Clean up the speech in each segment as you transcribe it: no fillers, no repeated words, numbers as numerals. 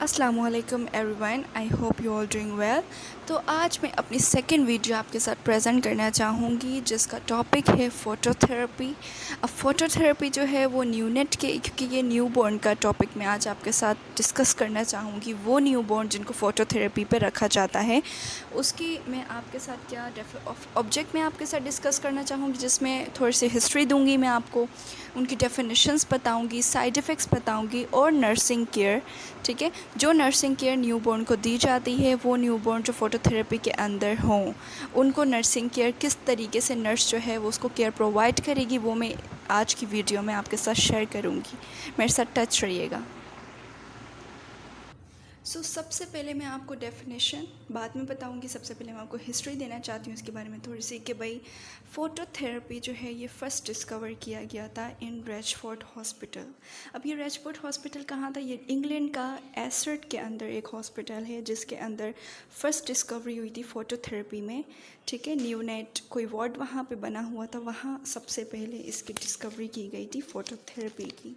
अस्सलामुअलैकुम everyone, I hope you all doing well. तो आज मैं अपनी सेकंड वीडियो आपके साथ प्रेजेंट करना चाहूँगी जिसका टॉपिक है फ़ोटोथेरेपी। अब फ़ोटोथेरेपी जो है वो न्यूनेट के, क्योंकि ये न्यू बॉर्न का टॉपिक मैं आज आपके साथ डिस्कस करना चाहूँगी। वो न्यू बॉर्न जिनको फ़ोटोथेरेपी पे रखा जाता है उसकी मैं आपके साथ क्या ऑब्जेक्ट मैं आपके साथ डिस्कस करना चाहूँगी, जिसमें थोड़ी सी हिस्ट्री दूँगी मैं आपको, उनकी डेफिनेशंस बताऊँगी, साइड इफ़ेक्ट्स बताऊँगी और नर्सिंग केयर। ठीक है, जो नर्सिंग केयर न्यूबॉर्न को दी जाती है, वो न्यूबॉर्न जो फ़ोटोथेरेपी के अंदर हों उनको नर्सिंग केयर किस तरीके से नर्स जो है वो उसको केयर प्रोवाइड करेगी, वो मैं आज की वीडियो में आपके साथ शेयर करूँगी। मेरे साथ टच रहिएगा। सबसे पहले मैं आपको डेफिनेशन बाद में बताऊंगी। सबसे पहले मैं आपको हिस्ट्री देना चाहती हूँ इसके बारे में थोड़ी सी, कि भाई फ़ोटोथेरेपी जो है ये फ़र्स्ट डिस्कवर किया गया था इन रेचफोर्ड हॉस्पिटल। अब ये रेचफोर्ड हॉस्पिटल कहाँ था? ये इंग्लैंड का एसर्ट के अंदर एक हॉस्पिटल है जिसके अंदर फ़र्स्ट डिस्कवरी हुई थी फ़ोटोथेरेपी में। ठीक है, न्यूनेट कोई वार्ड वहाँ पर बना हुआ था, वहाँ सबसे पहले इसकी डिस्कवरी की गई थी फ़ोटोथेरेपी की।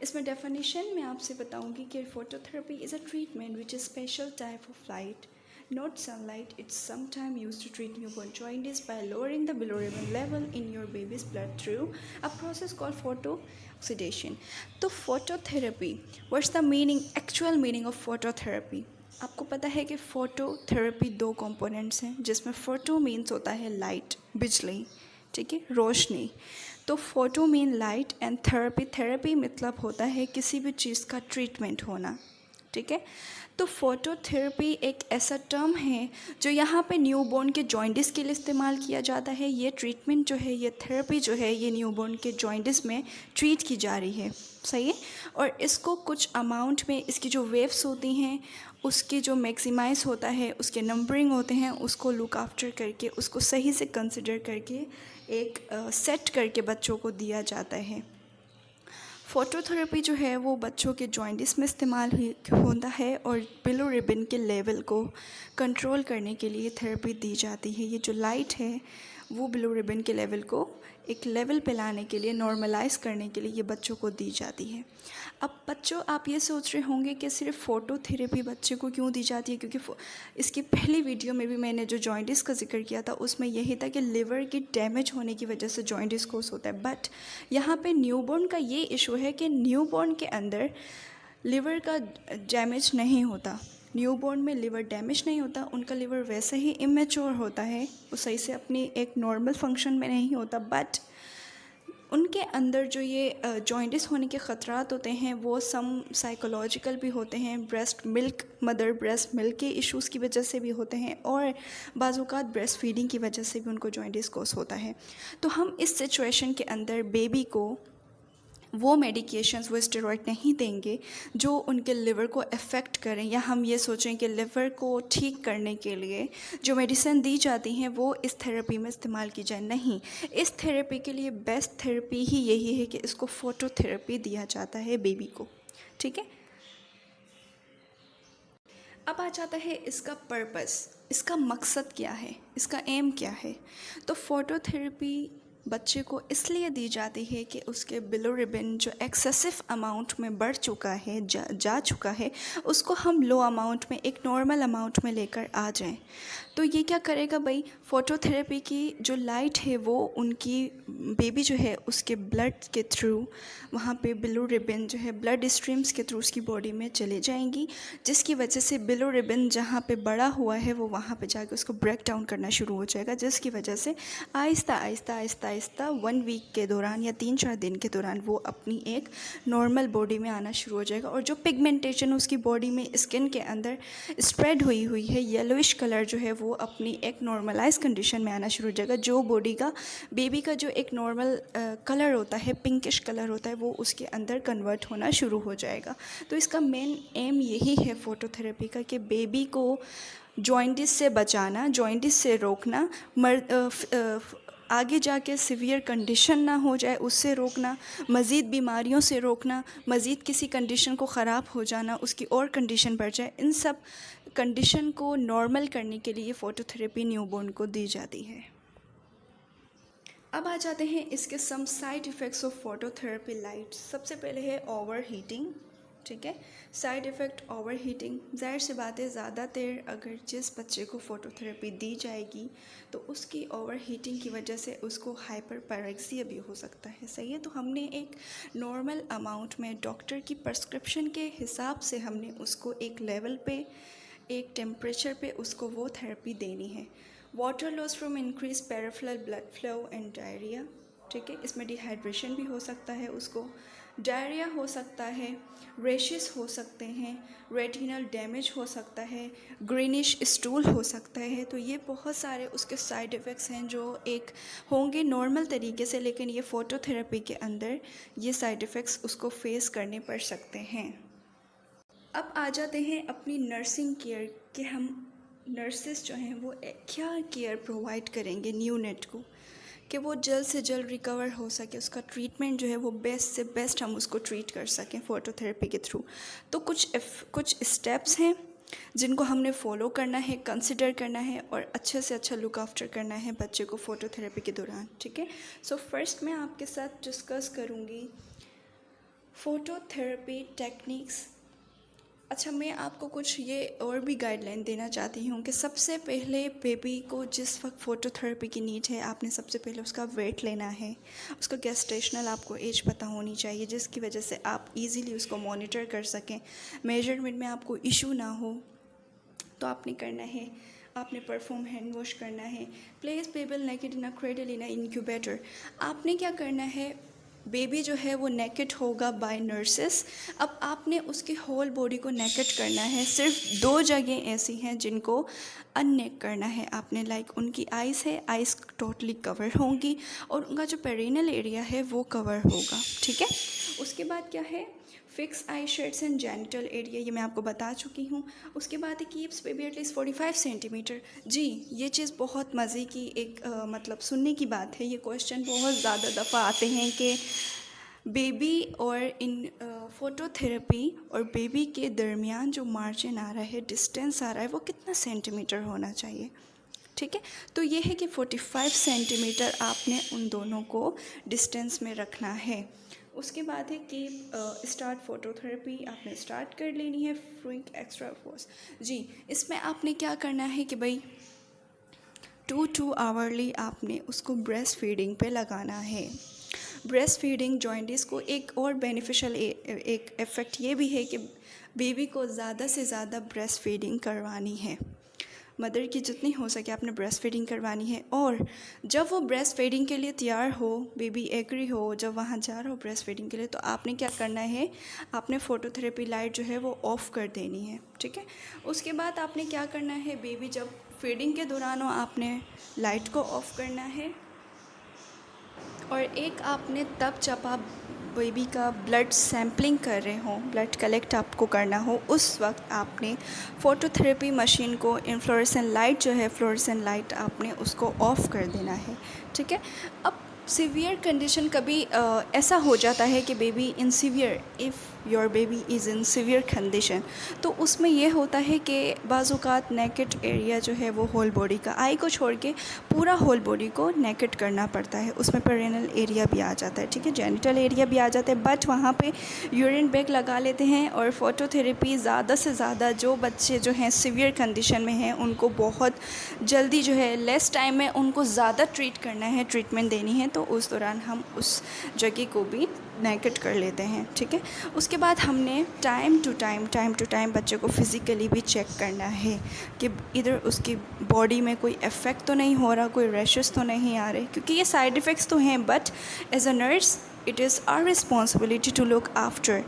इसमें डेफिनेशन मैं आपसे बताऊंगी कि phototherapy is a treatment which is special type of light, not sunlight. It's sometimes used to treat newborn jaundice by lowering the bilirubin level in your baby's blood through a process called photooxidation. तो phototherapy, what's the meaning, actual meaning of phototherapy? आपको पता है कि phototherapy दो components हैं, जिसमें photo means होता है लाइट, बिजली, ठीक है, रोशनी। तो photo mean light and therapy, therapy मतलब होता है किसी भी चीज़ का ट्रीटमेंट होना। ठीक है, तो फोटोथेरेपी एक ऐसा टर्म है जो यहाँ पे न्यूबॉर्न के जॉइंटिस के लिए इस्तेमाल किया जाता है। ये ट्रीटमेंट जो है, ये थेरेपी जो है, ये न्यूबॉर्न के जॉइंटिस में ट्रीट की जा रही है। सही है, और इसको कुछ अमाउंट में इसकी जो वेव्स होती हैं उसकी जो मैक्सिमाइज होता है, उसके नंबरिंग होते हैं, उसको लुक आफ्टर करके, उसको सही से कंसिडर करके एक सेट करके बच्चों को दिया जाता है। फ़ोटोथेरेपी जो है वो बच्चों के जॉइंटिस में इस्तेमाल होता है और बिलिरुबिन के लेवल को कंट्रोल करने के लिए थेरेपी दी जाती है। ये जो लाइट है वो बिलिरुबिन के लेवल को एक लेवल पे लाने के लिए, नॉर्मलाइज करने के लिए ये बच्चों को दी जाती है। अब बच्चों, आप ये सोच रहे होंगे कि सिर्फ फ़ोटोथेरेपी बच्चे को क्यों दी जाती है, क्योंकि इसकी पहली वीडियो में भी मैंने जो जॉइंटिस का जिक्र किया था उसमें यही था कि लिवर की डैमेज होने की वजह से जॉइंटिस कोस होता है। बट यहाँ पे न्यूबॉर्न का ये इशू है कि न्यूबॉर्न के अंदर लिवर का डैमेज नहीं होता। न्यूबॉर्न में लिवर डैमेज नहीं होता, उनका लिवर वैसे ही इमेच्योर होता है, वो सही से अपनी एक नॉर्मल फंक्शन में नहीं होता। बट उनके अंदर जो ये जॉइंटिस होने के ख़तरात होते हैं वो सम साइकोलॉजिकल भी होते हैं, breast milk, mother breast milk के इश्यूज़ की वजह से भी होते हैं, और बाज़ात ब्रेस्ट फीडिंग की वजह से भी उनको जॉइंटिस कोस होता है। तो हम इस सिचुएशन के अंदर बेबी को वो मेडिकेशंस, वो स्टेरॉइड नहीं देंगे जो उनके लिवर को अफेक्ट करें, या हम ये सोचें कि लिवर को ठीक करने के लिए जो मेडिसिन दी जाती हैं वो इस थेरेपी में इस्तेमाल की जाए। नहीं, इस थेरेपी के लिए बेस्ट थेरेपी ही यही है कि इसको फोटोथेरेपी दिया जाता है बेबी को। ठीक है, अब आ जाता है इसका पर्पस, इसका मकसद क्या है, इसका एम क्या है। तो फोटोथेरेपी बच्चे को इसलिए दी जाती है कि उसके बिलिरुबिन जो एक्सेसिव अमाउंट में बढ़ चुका है, जा चुका है, उसको हम लो अमाउंट में, एक नॉर्मल अमाउंट में लेकर आ जाएं। तो ये क्या करेगा भाई, फोटोथेरेपी की जो लाइट है वो उनकी बेबी जो है उसके ब्लड के थ्रू, वहाँ पे बिलिरुबिन जो है ब्लड स्ट्रीम्स के थ्रू उसकी बॉडी में चले जाएंगी, जिसकी वजह से बिलिरुबिन जहाँ पे बड़ा हुआ है वो वहाँ पे जाके उसको ब्रेक डाउन करना शुरू हो जाएगा, जिसकी वजह से आहिस्ता आहिस्ता आहिस्ता आहिस्ता 1 वीक के दौरान या 3-4 दिन के दौरान वो अपनी एक नॉर्मल बॉडी में आना शुरू हो जाएगा। और जो पिगमेंटेशन उसकी बॉडी में, स्किन के अंदर स्प्रेड हुई है, येलोइश कलर जो है वो अपनी एक नॉर्मलाइज कंडीशन में आना शुरू हो जाएगा। जो बॉडी का, बेबी का जो एक नॉर्मल कलर होता है, पिंकिश कलर होता है, वो उसके अंदर कन्वर्ट होना शुरू हो जाएगा। तो इसका मेन एम यही है फोटोथेरेपी का, कि बेबी को जॉइंटिस से बचाना, जॉइंटिस से रोकना, आगे जाके सीवियर कंडीशन ना हो जाए उससे रोकना, मज़ीद बीमारियों से रोकना, मज़ीद किसी कंडीशन को ख़राब हो जाना, उसकी और कंडीशन बढ़ जाए, इन सब कंडीशन को नॉर्मल करने के लिए फ़ोटोथेरेपी न्यूबॉर्न को दी जाती है। अब आ जाते हैं इसके some side effects of phototherapy light. सबसे पहले है ओवर हीटिंग। ठीक है। साइड इफ़ेक्ट ओवर हीटिंग, ज़ाहिर सी बात है ज़्यादा देर अगर जिस बच्चे को फ़ोटोथेरेपी दी जाएगी तो उसकी ओवर हीटिंग की वजह से उसको हाइपर पायरेक्सिया भी हो सकता है, सही है। तो हमने एक नॉर्मल अमाउंट में डॉक्टर की प्रिस्क्रिप्शन के हिसाब से हमने उसको एक लेवल पे, एक टेम्परेचर पे उसको वो थेरेपी देनी है। Water loss from increase peripheral blood flow and diarrhoea, ठीक है, इसमें डिहाइड्रेशन भी हो सकता है, उसको डायरिया हो सकता है, रेशेस हो सकते हैं, रेटिनल डैमेज हो सकता है, ग्रीनिश स्टूल हो सकता है। तो ये बहुत सारे उसके साइड इफ़ेक्ट्स हैं जो एक होंगे नॉर्मल तरीके से, लेकिन ये फ़ोटोथेरेपी के अंदर ये साइड इफ़ेक्ट्स उसको फेस करने पड़ सकते हैं। अब आ जाते हैं अपनी नर्सिंग केयर के, हम नर्सेस जो हैं वो क्या केयर प्रोवाइड करेंगे न्यूनेट को कि वो जल्द से जल्द रिकवर हो सके, उसका ट्रीटमेंट जो है वो बेस्ट से बेस्ट हम उसको ट्रीट कर सकें फ़ोटोथेरेपी के थ्रू। तो कुछ स्टेप्स हैं जिनको हमने फॉलो करना है, कंसिडर करना है और अच्छे से अच्छा लुक आफ्टर करना है बच्चे को फ़ोटोथेरेपी के दौरान, ठीक है। सो फर्स्ट मैं आपके साथ डिस्कस करूँगी फ़ोटोथेरेपी टेक्निक्स। अच्छा, मैं आपको कुछ ये और भी गाइडलाइन देना चाहती हूँ कि सबसे पहले बेबी को जिस वक्त फ़ोटोथेरेपी की नीड है, आपने सबसे पहले उसका वेट लेना है, उसका गेस्टेशनल आपको एज पता होनी चाहिए जिसकी वजह से आप इजीली उसको मॉनिटर कर सकें, मेजरमेंट में आपको इशू ना हो। तो आपने करना है, आपने परफॉर्म हैंड वॉश करना है, place baby naked in a cradle in a incubator. आपने क्या करना है, बेबी जो है वो नेकेड होगा बाय नर्सेस। अब आपने उसकी होल बॉडी को नेकेड करना है, सिर्फ 2 जगह ऐसी हैं जिनको अननेक करना है आपने, लाइक उनकी आइज़ है, आइज़ टोटली कवर होंगी और उनका जो पेरिनल एरिया है वो कवर होगा, ठीक है। उसके बाद क्या है, fix I shades and genital area, ये मैं आपको बता चुकी हूँ। उसके बाद कीप्स बेबी एटलीस्ट 45 सेंटीमीटर। जी, ये चीज़ बहुत मज़े की एक मतलब सुनने की बात है, ये क्वेश्चन बहुत ज़्यादा दफ़ा आते हैं कि बेबी और इन फ़ोटोथेरेपी और बेबी के दरमियान जो मार्जिन आ रहा है, डिस्टेंस आ रहा है, वो कितना सेंटीमीटर होना चाहिए, ठीक है। तो ये है कि 45 सेंटीमीटर आपने उन दोनों को डिस्टेंस में रखना है। उसके बाद है कि स्टार्ट फ़ोटोथेरेपी आपने स्टार्ट कर लेनी है, फ्रूइंग एक्स्ट्रा फोर्स। जी, इसमें आपने क्या करना है कि भाई 2 आवरली आपने उसको ब्रेस्ट फीडिंग पे लगाना है। ब्रेस्ट फीडिंग जॉइंटिस को एक और बेनिफिशियल एक इफ़ेक्ट ये भी है कि बेबी को ज़्यादा से ज़्यादा ब्रेस्ट फीडिंग करवानी है, मदर की जितनी हो सके आपने ब्रेस्ट फीडिंग करवानी है। और जब वो ब्रेस्ट फीडिंग के लिए तैयार हो, बेबी एग्री हो, जब वहाँ जा रहा हो ब्रेस्ट फीडिंग के लिए, तो आपने क्या करना है, आपने फ़ोटोथेरेपी लाइट जो है वो ऑफ़ कर देनी है, ठीक है। उसके बाद आपने क्या करना है, बेबी जब फीडिंग के दौरान हो आपने लाइट को ऑफ़ करना है। और एक आपने तब जब आप बेबी का ब्लड सैम्पलिंग कर रहे हो, ब्लड कलेक्ट आपको करना हो, उस वक्त आपने फ़ोटोथेरेपी मशीन को इन्फ्लोरेसेंट लाइट जो है, फ्लोरेसेंट लाइट आपने उसको ऑफ़ कर देना है, ठीक है। अब सीवियर कंडीशन कभी ऐसा हो जाता है कि baby in severe, if your baby is in severe condition, तो उसमें यह होता है कि बाज़ात नेकेड एरिया जो है वो होल बॉडी का, आई को छोड़ के पूरा होल बॉडी को नेकेड करना पड़ता है, उसमें पेरिनल एरिया भी आ जाता है, ठीक है, जेनिटल एरिया भी आ जाता है, बट वहाँ पे यूरिन बैग लगा लेते हैं। और फ़ोटोथेरेपी ज़्यादा से ज़्यादा जो बच्चे जो हैं सीवियर कंडीशन में हैं उनको बहुत जल्दी जो है लेस टाइम में उनको ज़्यादा ट्रीट करना है, ट्रीटमेंट देनी है, तो उस दौरान हम उस जगह को भी नेकेड कर लेते हैं, ठीक है। उसके बाद हमने टाइम टू टाइम बच्चे को फिज़िकली भी चेक करना है कि इधर उसकी बॉडी में कोई इफ़ेक्ट तो नहीं हो रहा, कोई रैशेस तो नहीं आ रहे, क्योंकि ये साइड इफ़ेक्ट्स तो हैं, but as a nurse it is our responsibility to look after.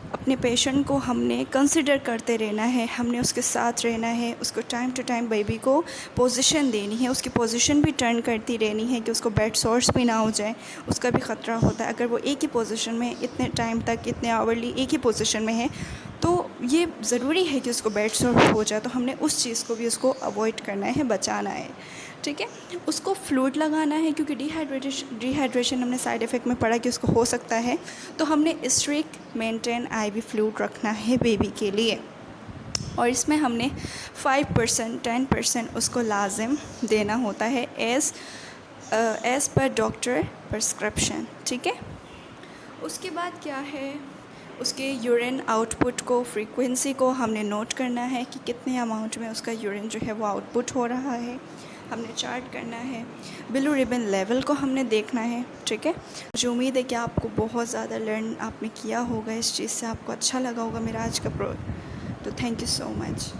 अपने पेशेंट को हमने कंसिडर करते रहना है, हमने उसके साथ रहना है, उसको टाइम टू टाइम बेबी को पोजीशन देनी है, उसकी पोजीशन भी टर्न करती रहनी है कि उसको बेड सोर्स भी ना हो जाए, उसका भी ख़तरा होता है। अगर वो एक ही पोजीशन में इतने टाइम तक, इतने आवरली एक ही पोजीशन में है, तो ये ज़रूरी है कि उसको बेड सोर्स हो जाए, तो हमने उस चीज़ को भी उसको अवॉइड करना है, बचाना है, ठीक है। उसको फ्लूइड लगाना है, क्योंकि डिहाइड्रेशन हमने साइड इफ़ेक्ट में पढ़ा कि उसको हो सकता है, तो हमने स्ट्रिक्ट मेंटेन आईवी फ्लूइड रखना है बेबी के लिए। और इसमें हमने 5% 10% उसको लाजिम देना होता है एज़ पर डॉक्टर प्रिस्क्रिप्शन, ठीक है। उसके बाद क्या है, उसके यूरिन आउटपुट को, फ्रीक्वेंसी को हमने नोट करना है कि कितने अमाउंट में उसका यूरिन जो है वो आउटपुट हो रहा है, हमने चार्ट करना है। बिलीरुबिन लेवल को हमने देखना है, ठीक है। मुझे उम्मीद है कि आपको बहुत ज़्यादा लर्न आपने किया होगा इस चीज़ से, आपको अच्छा लगा होगा मेरा आज का तो थैंक यू सो मच।